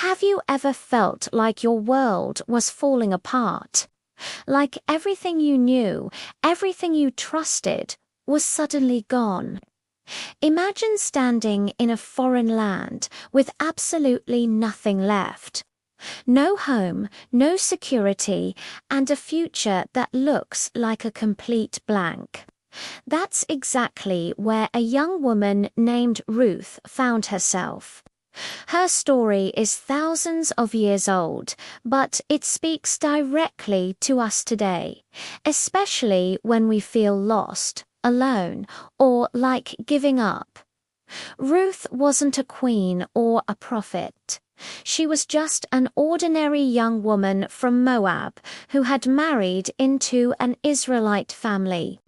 Have you ever felt like your world was falling apart? Like everything you knew, everything you trusted, was suddenly gone? Imagine standing in a foreign land with absolutely nothing left. No home, no security, and a future that looks like a complete blank. That's exactly where a young woman named Ruth found herself. Her story is thousands of years old, but it speaks directly to us today, especially when we feel lost, alone, or like giving up. Ruth wasn't a queen or a prophet. She was just an ordinary young woman from Moab who had married into an Israelite family.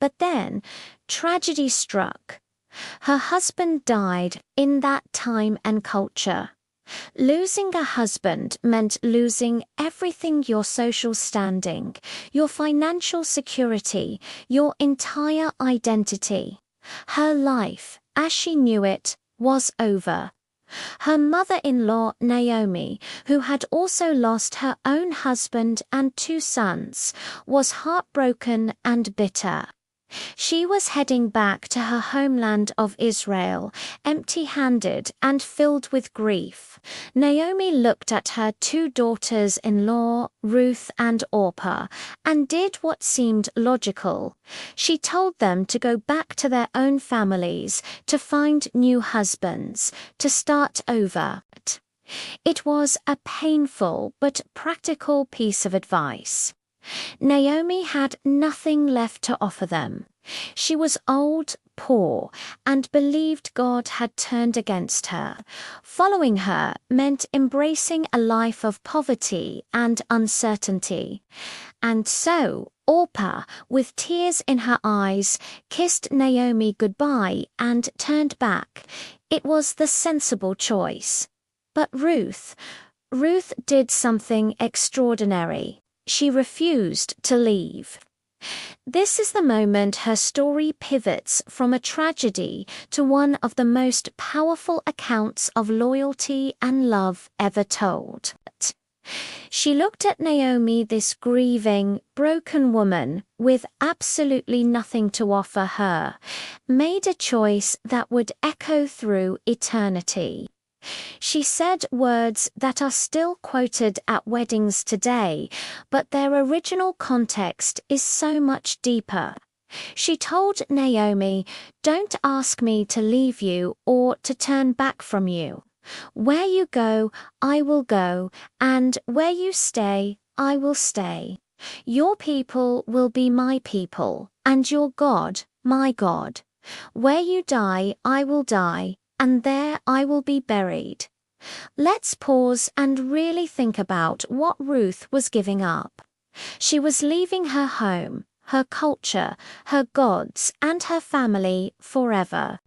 But then, tragedy struck. Her husband died in that time and culture. Losing a husband meant losing everything: your social standing, your financial security, your entire identity. Her life, as she knew it, was over. Her mother-in-law, Naomi, who had also lost her own husband and 2 sons, was heartbroken and bitter. She was heading back to her homeland of Israel, empty-handed and filled with grief. Naomi looked at her 2 daughters-in-law, Ruth and Orpah, and did what seemed logical. She told them to go back to their own families, to find new husbands, to start over. It was a painful but practical piece of advice. Naomi had nothing left to offer them. She was old, poor, and believed God had turned against her. Following her meant embracing a life of poverty and uncertainty. And so, Orpah, with tears in her eyes, kissed Naomi goodbye and turned back. It was the sensible choice. But Ruth did something extraordinary. She refused to leave. This is the moment her story pivots from a tragedy to one of the most powerful accounts of loyalty and love ever told. She looked at Naomi, this grieving, broken woman with absolutely nothing to offer her, made a choice that would echo through eternity. She said words that are still quoted at weddings today, but their original context is so much deeper. She told Naomi, "Don't ask me to leave you or to turn back from you. Where you go, I will go, and where you stay, I will stay. Your people will be my people, and your God, my God. Where you die, I will die, and there I will be buried." Let's pause and really think about what Ruth was giving up. She was leaving her home, her culture, her gods, and her family forever.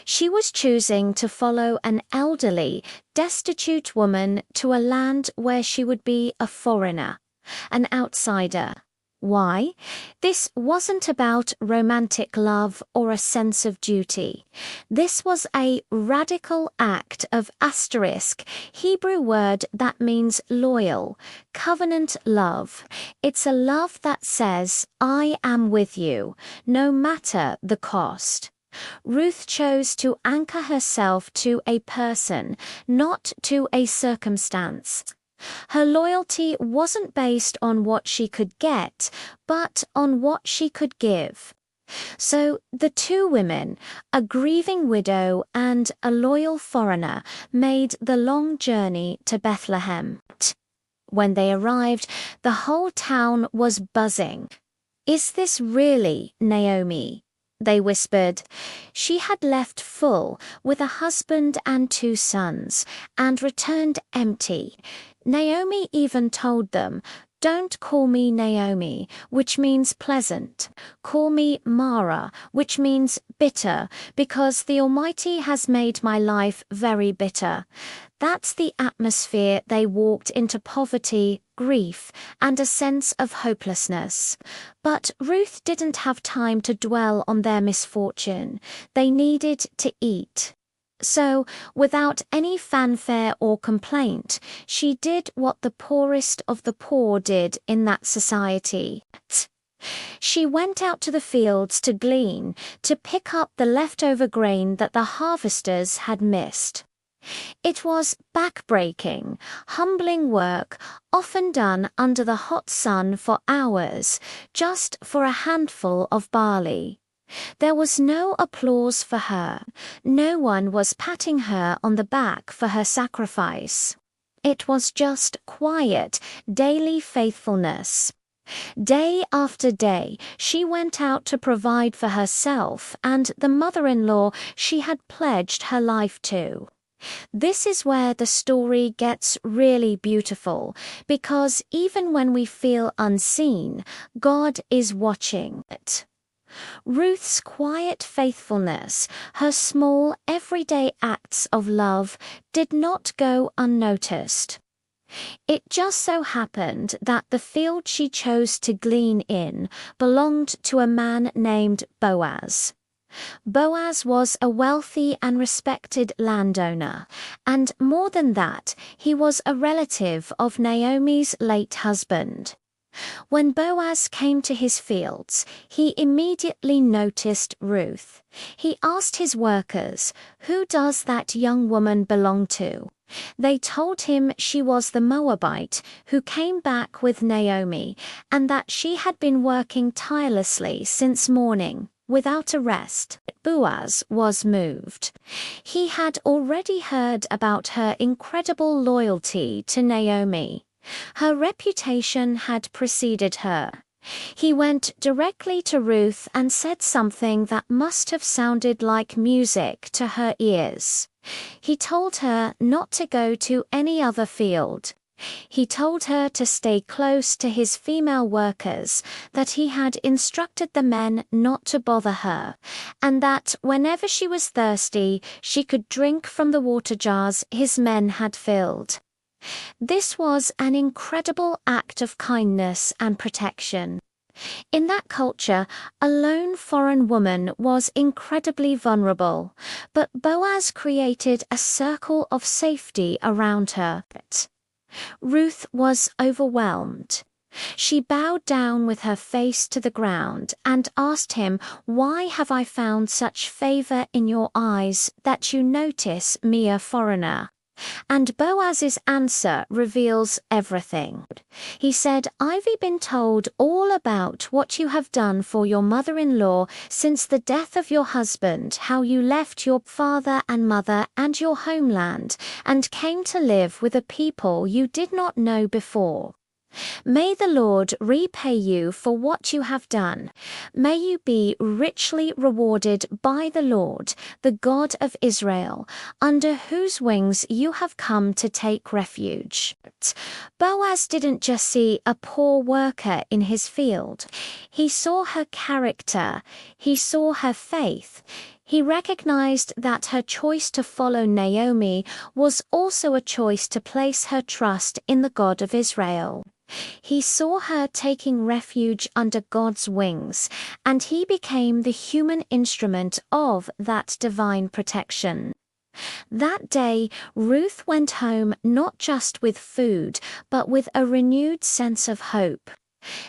She was choosing to follow an elderly, destitute woman to a land where she would be a foreigner, an outsider. Why? This wasn't about romantic love or a sense of duty. This was a radical act of asterisk, Hebrew word that means loyal, covenant love. It's a love that says, "I am with you, no matter the cost." Ruth chose to anchor herself to a person, not to a circumstance. Her loyalty wasn't based on what she could get, but on what she could give. So the 2 women, a grieving widow and a loyal foreigner, made the long journey to Bethlehem. When they arrived, the whole town was buzzing. "Is this really Naomi?" they whispered. She had left full, with a husband and 2 sons, and returned empty. Naomi even told them, "Don't call me Naomi, which means pleasant. Call me Mara, which means bitter, because the Almighty has made my life very bitter." That's the atmosphere they walked into: poverty, grief, and a sense of hopelessness. But Ruth didn't have time to dwell on their misfortune. They needed to eat. So, without any fanfare or complaint, she did what the poorest of the poor did in that society. She went out to the fields to glean, to pick up the leftover grain that the harvesters had missed. It was back-breaking, humbling work, often done under the hot sun for hours, just for a handful of barley. There was no applause for her. No one was patting her on the back for her sacrifice. It was just quiet, daily faithfulness. Day after day, she went out to provide for herself and the mother-in-law she had pledged her life to. This is where the story gets really beautiful, because even when we feel unseen, God is watching it. Ruth's quiet faithfulness, her small, everyday acts of love, did not go unnoticed. It just so happened that the field she chose to glean in belonged to a man named Boaz. Boaz was a wealthy and respected landowner, and more than that, he was a relative of Naomi's late husband. When Boaz came to his fields, he immediately noticed Ruth. He asked his workers, "Who does that young woman belong to?" They told him she was the Moabite who came back with Naomi, and that she had been working tirelessly since morning, without a rest. Boaz was moved. He had already heard about her incredible loyalty to Naomi. Her reputation had preceded her. He went directly to Ruth and said something that must have sounded like music to her ears. He told her not to go to any other field. He told her to stay close to his female workers, that he had instructed the men not to bother her, and that whenever she was thirsty, she could drink from the water jars his men had filled. This was an incredible act of kindness and protection. In that culture, a lone foreign woman was incredibly vulnerable, but Boaz created a circle of safety around her. Ruth was overwhelmed. She bowed down with her face to the ground and asked him, "Why have I found such favor in your eyes that you notice me a foreigner?" And Boaz's answer reveals everything. He said, "I've been told all about what you have done for your mother-in-law since the death of your husband, how you left your father and mother and your homeland and came to live with a people you did not know before. May the Lord repay you for what you have done. May you be richly rewarded by the Lord, the God of Israel, under whose wings you have come to take refuge." Boaz didn't just see a poor worker in his field. He saw her character. He saw her faith. He recognized that her choice to follow Naomi was also a choice to place her trust in the God of Israel. He saw her taking refuge under God's wings, and he became the human instrument of that divine protection. That day, Ruth went home not just with food, but with a renewed sense of hope.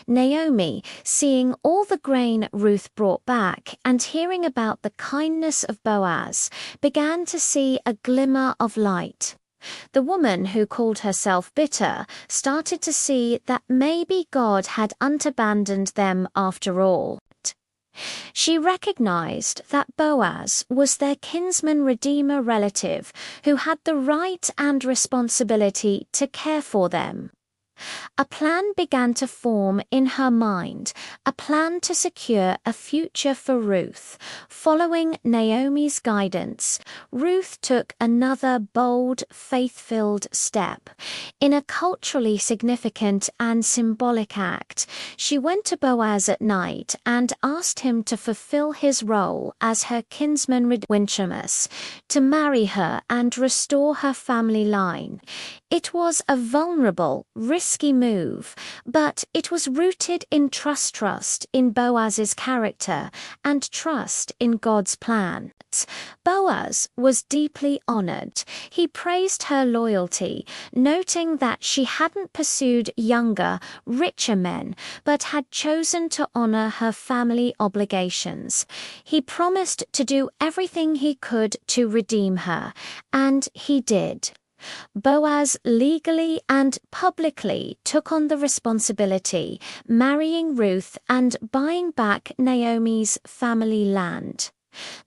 Naomi, seeing all the grain Ruth brought back and hearing about the kindness of Boaz, began to see a glimmer of light. The woman who called herself bitter started to see that maybe God had unabandoned them after all. She recognized that Boaz was their kinsman redeemer relative who had the right and responsibility to care for them. A plan began to form in her mind, a plan to secure a future for Ruth. Following Naomi's guidance, Ruth took another bold, faith-filled step. In a culturally significant and symbolic act, she went to Boaz at night and asked him to fulfill his role as her kinsman redeemer, to marry her and restore her family line. It was a vulnerable, risky risky move, but it was rooted in trust in Boaz's character and trust in God's plan. Boaz was deeply honored. He praised her loyalty, noting that she hadn't pursued younger, richer men, but had chosen to honor her family obligations. He promised to do everything he could to redeem her, and he did. Boaz legally and publicly took on the responsibility, marrying Ruth and buying back Naomi's family land.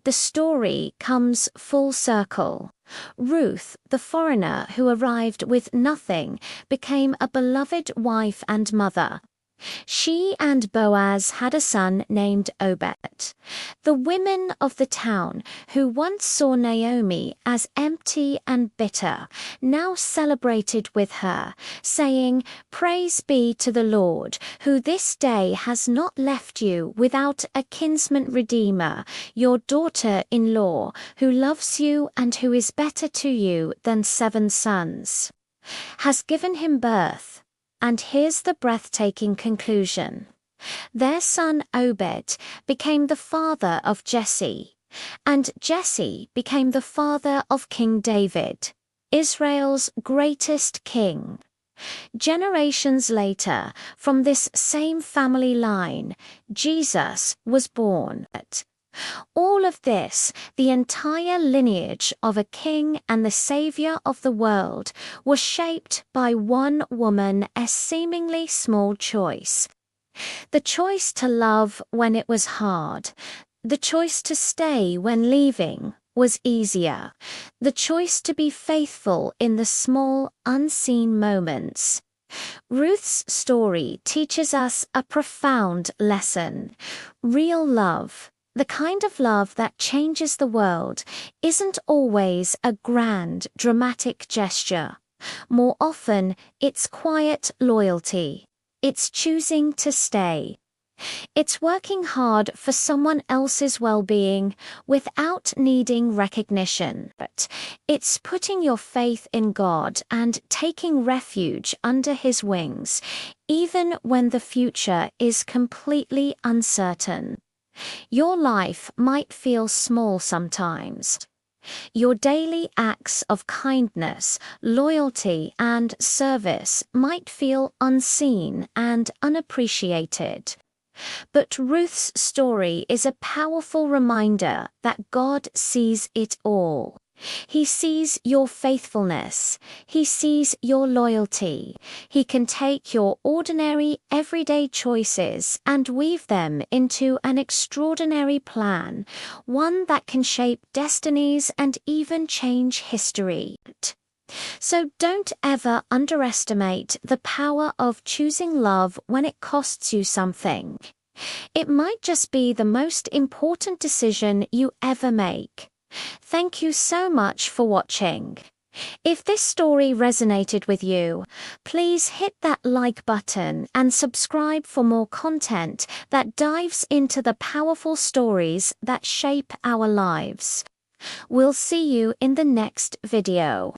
The story comes full circle. Ruth, the foreigner who arrived with nothing, became a beloved wife and mother. She and Boaz had a son named Obed. The women of the town, who once saw Naomi as empty and bitter, now celebrated with her, saying, "Praise be to the Lord, who this day has not left you without a kinsman redeemer, your daughter-in-law, who loves you and who is better to you than 7 sons, has given him birth." And here's the breathtaking conclusion. Their son Obed became the father of Jesse, and Jesse became the father of King David, Israel's greatest king. Generations later, from this same family line, Jesus was born. All of this, the entire lineage of a king and the savior of the world, was shaped by one woman, a seemingly small choice. The choice to love when it was hard. The choice to stay when leaving was easier. The choice to be faithful in the small, unseen moments. Ruth's story teaches us a profound lesson. Real love, the kind of love that changes the world, isn't always a grand, dramatic gesture. More often, it's quiet loyalty. It's choosing to stay. It's working hard for someone else's well-being without needing recognition. It's putting your faith in God and taking refuge under His wings, even when the future is completely uncertain. Your life might feel small sometimes. Your daily acts of kindness, loyalty, and service might feel unseen and unappreciated. But Ruth's story is a powerful reminder that God sees it all. He sees your faithfulness. He sees your loyalty. He can take your ordinary, everyday choices and weave them into an extraordinary plan, one that can shape destinies and even change history. So don't ever underestimate the power of choosing love when it costs you something. It might just be the most important decision you ever make. Thank you so much for watching. If this story resonated with you, please hit that like button and subscribe for more content that dives into the powerful stories that shape our lives. We'll see you in the next video.